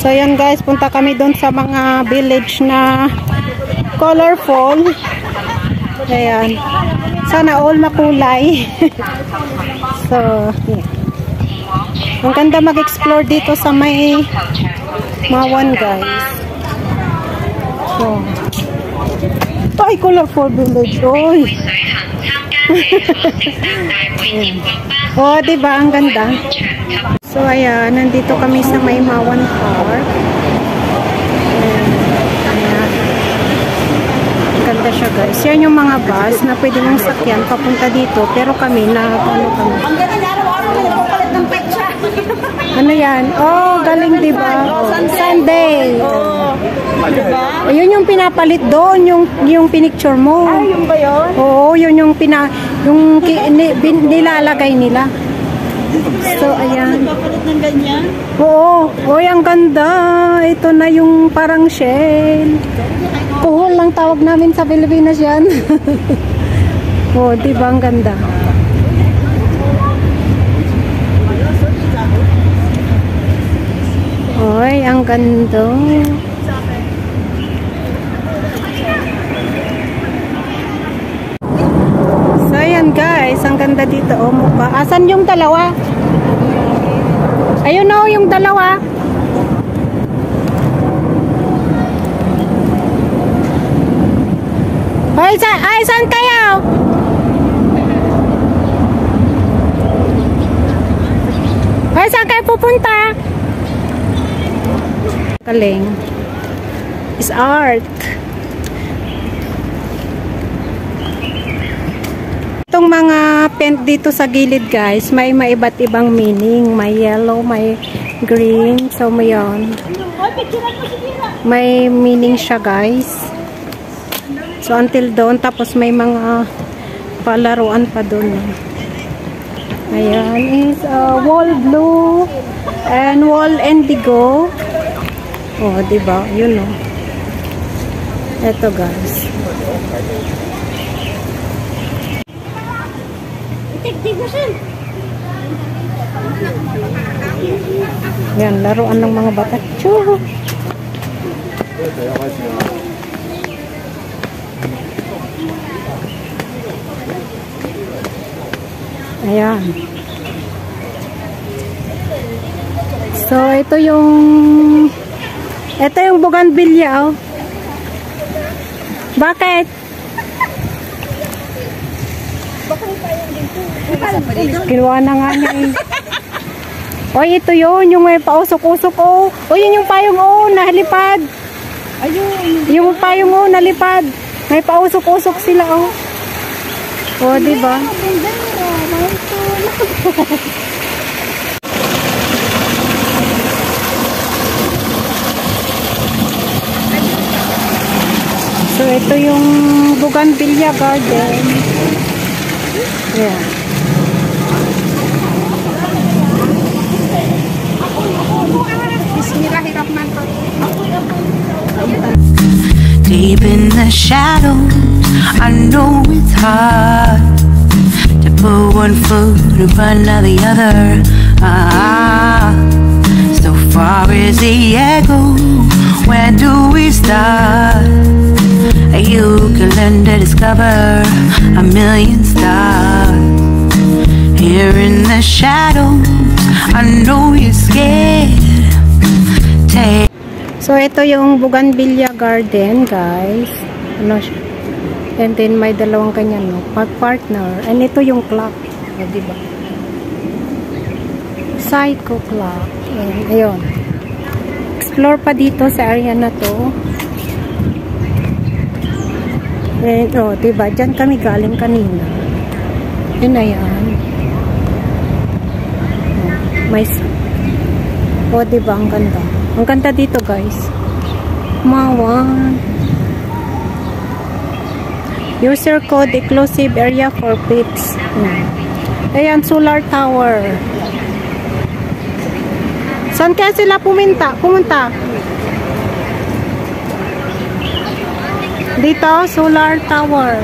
So yan guys, punta kami doon sa mga village na colorful. Ayan. Sana all makulay. So, yeah. Ang ganda mag-explore dito sa may Mawan guys. So, ay, colorful village. Oy. Oh, diba? Ang ganda. So, ayan. Nandito kami sa may Mawan Park. Ayan. Ang ganda siya guys. Yan yung mga bus na pwede mong sakyan papunta dito. Pero kami, ano kami. Ano yan? Oh, galing diba? Sunday. Yun yung pinapalit doon, yung pinicture mo. Ay, yun ba yun? Oo, yun yung nilalagay nila. So, ayan. Papalit ng ganyan? Oo. Oy, ang ganda. Ito na yung parang shell. Kuhol lang tawag namin sa Pilipinas yan. Oo, diba? Ang ganda. Oy, ang ganda. So, ayan guys. Ang ganda dito. Oh, mukha. Asan yung dalawa? Ayun o, yung dalawa. Hoy, saan kayo? Hoy, saan kayo pupunta? Galing. Is art. Itong mga paint dito sa gilid guys, may iba't ibang meaning. May yellow, may green. So, mayon. May meaning siya guys. So, until doon. Tapos may mga palaruan pa doon. Ayan is wall blue and wall indigo. Oh, diba? Yun o. Ito guys. Yan, laruan ng mga bata. Chuhu! Ayan. So, ito yung bougainvillea, oh. Bakit? Kinuha na nga niya eh. Oy, ito yun, yung may pausok-usok, oh. O, yun yung payong, oh, nalipad. Ayun. Yung payong, oh, nalipad. May pausok-usok sila, oh. O, diba? So, ito yung Bougainvillea Garden. Yeah. Deep in the shadows, I know it's hard to put one foot in front of the other. So far is the echo, where do we start? You can learn to discover a million stars. Here in the shadows, I know you're scared. So, ito yung Bougainvillea Garden, guys. Ano siya? And then, may dalawang kanya, no? Partner. And ito yung clock. O, diba? Psycho clock. Ayun. Explore pa dito sa area na to. And, oh, diba? Diyan kami galing kanina. Yun na yan. May... O, diba? Ang ganda. Ang ganda dito, guys. Mawan. User code exclusive area for pets. Ayan, solar tower. Saan kaya sila pumunta? Dito, solar tower.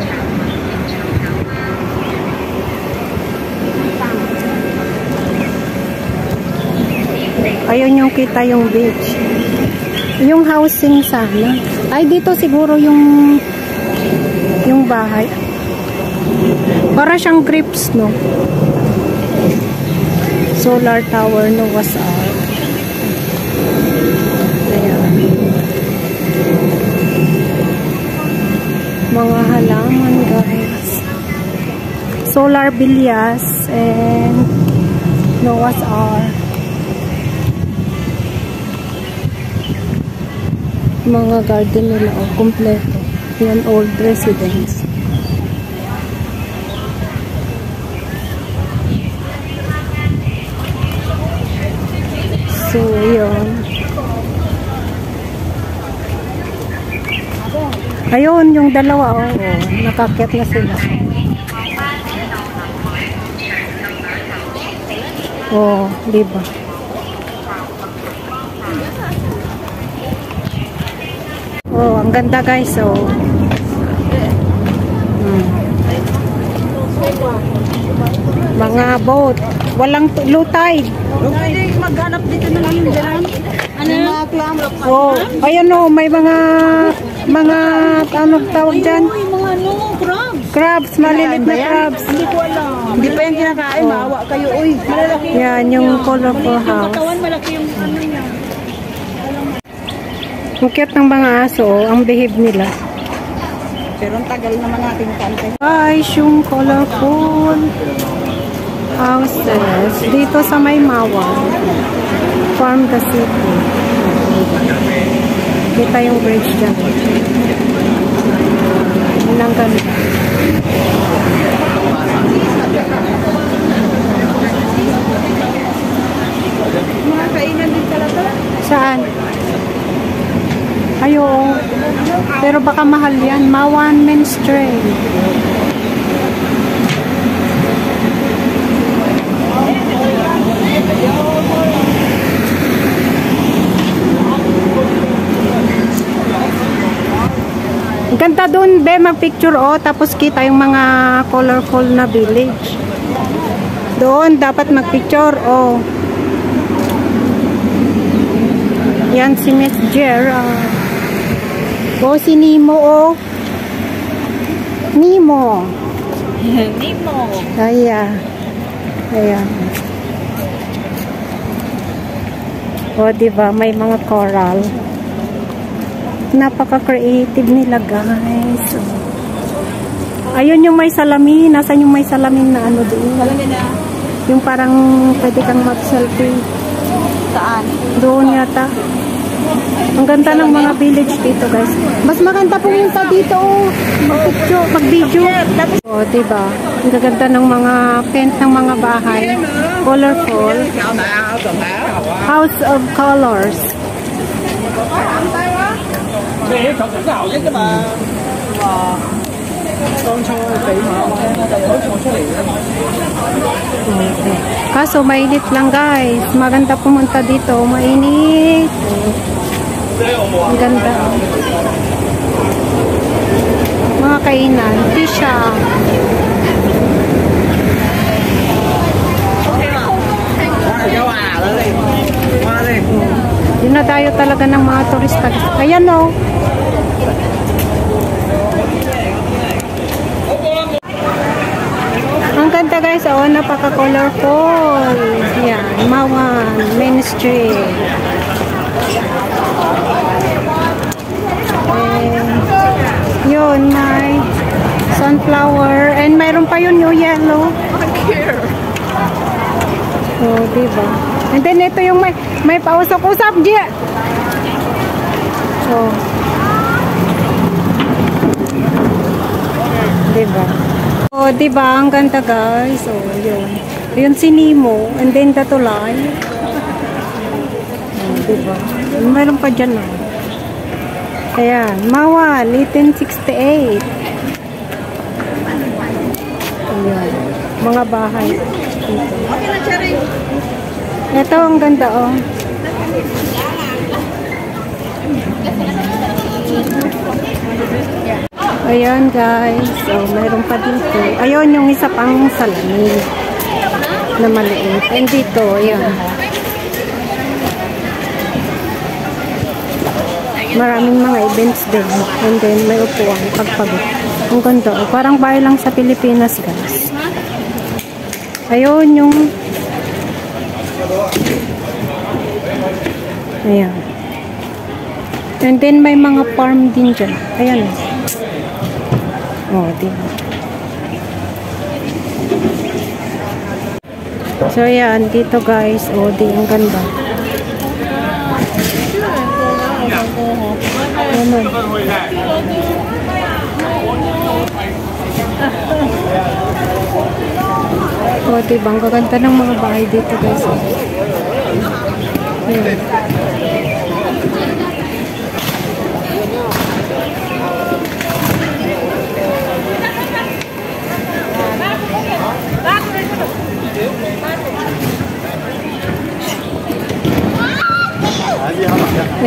Ayun yung kita yung beach. Yung housing sana. Ay, dito siguro yung bahay. Para siyang grips, no? Solar tower, no? What's up? Ayan. Mga halaman, guys. Solar bilyas and Noah's Ark. Mga garden nila, oh, kompleto. Yan, old residence. So, yun. Ayun, yung dalawa, oh, nakakyat na sila. Oh, diba? Oh, ang ganda guys, oh. Mga boat. Walang low tide. Pwede maghanap dito na lang yung dyan. Ano? Oh, ayan oh, may mga ano tawag dyan? Yung mga crabs. Crabs, maliliit na crabs. Hindi ko alam. Hindi pa yung kinakain, maawa kayo. Uy, malalaki. Yan, yung colorful house. Katawan, malaki yung ano niya. Ang cute ng mga aso, oh, ang behave nila. Pero ang tagal naman natin kante. Guys, yung colorful houses dito sa Maymawa, Farm the City. Kita yung bridge dyan. Yun ang ganda. Mga kainan din talaga. Saan? Ayo. Pero baka mahal yan. Mawan Men's Trail. Ganda dun, be, mag-picture, oh, tapos kita yung mga colorful na village. Doon, dapat mag-picture, oh. Yan si Miss Gerald. Oh, si Nemo, oh. Nemo. Nemo. Ayan. Ayan. Oh, diba, may mga coral. Napaka-creative nila, guys. Ayun yung may salamin. Nasaan yung may salamin na ano doon? Salamin na. Yung parang pwede kang mag-selfie. Saan? Doon yata. Ang ganda ng mga village dito, guys. Mas maganda pumunta dito. Mag-picture, mag-video. Oh, diba? Ang gaganda ng mga paint ng mga bahay. Colorful. House of Colors. Kaso mainit lang, guys. Maganda pumunta dito. Mainit. Ang ganda. Mga kainan. Tisha. Dinadayo talaga ng mga turista. Ayan, oh. Ang ganda, guys, oh, napaka-colorful. Yan, Mawan, Main Street. And, yun, may sunflower. And mayroon pa yun yung yellow. Oh, diba? And then, ito yung may pausap-usap, Gia. Oh. Diba? Oh, diba? Ang ganda, guys. Oh, yun. Yun si Nemo. And then, the tulay. Oh, diba? Meron pa dyan, oh. Ayan. Mawan, 1868. Ayan. Mga bahay. Dito. Ito, ang ganda, oh. Ayan, guys. So, mayroon pa dito. Ayun, yung isa pang salamin na maliit. And dito, ayan. Maraming mga events din. And then, may upuan pagpagod. Ang ganda. Parang bahay lang sa Pilipinas, guys. Ayun, yung... Ayan. And then, may mga farm din dyan. Ayan. Oh, diba? So, ayan. Dito, guys. Oh, di. Ang ganda. Ano? O, diba? Ang gaganda ng mga bahay dito, guys. Ayan.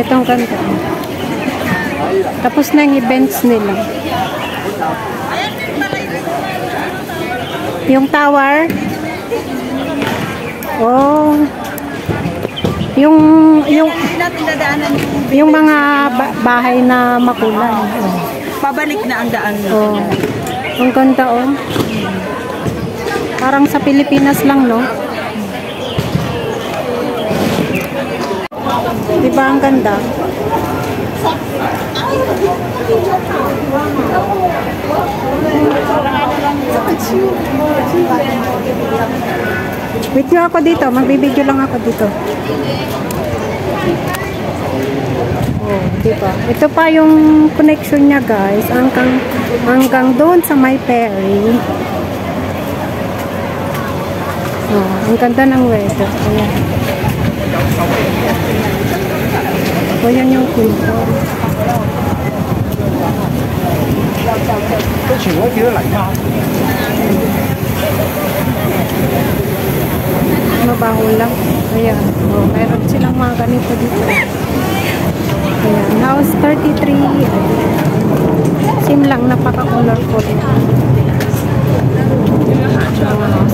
Itong ganda. Tapos na yung events nila. Yung tower. Oh. Yung mga bahay na makulay. Oh. Pabalik na ang daan. Oh. Ang ganda, oh. Parang sa Pilipinas lang, no? Diba ang ganda? Wait nyo ako dito. Magbibideo lang ako dito. Oh, diba? Ito pa yung connection niya, guys. Hanggang doon sa may ferry. Oh, ang ganda ng weather. Ayan. O, yan yung pinto. Mabaho lang. Ayan. O, meron silang mga ganito dito. Ayan. House 33. Sim lang. Napaka-colorful.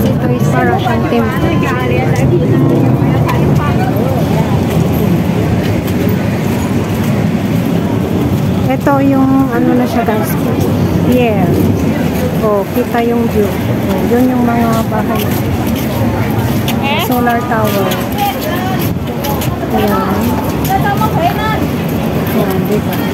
Ito is para siyang temple. Ito yung ano na siya, guys. Yeah. Oh, kita yung view. Oh, yun yung mga bahay. Solar tower. Ayan. Ayan, dito.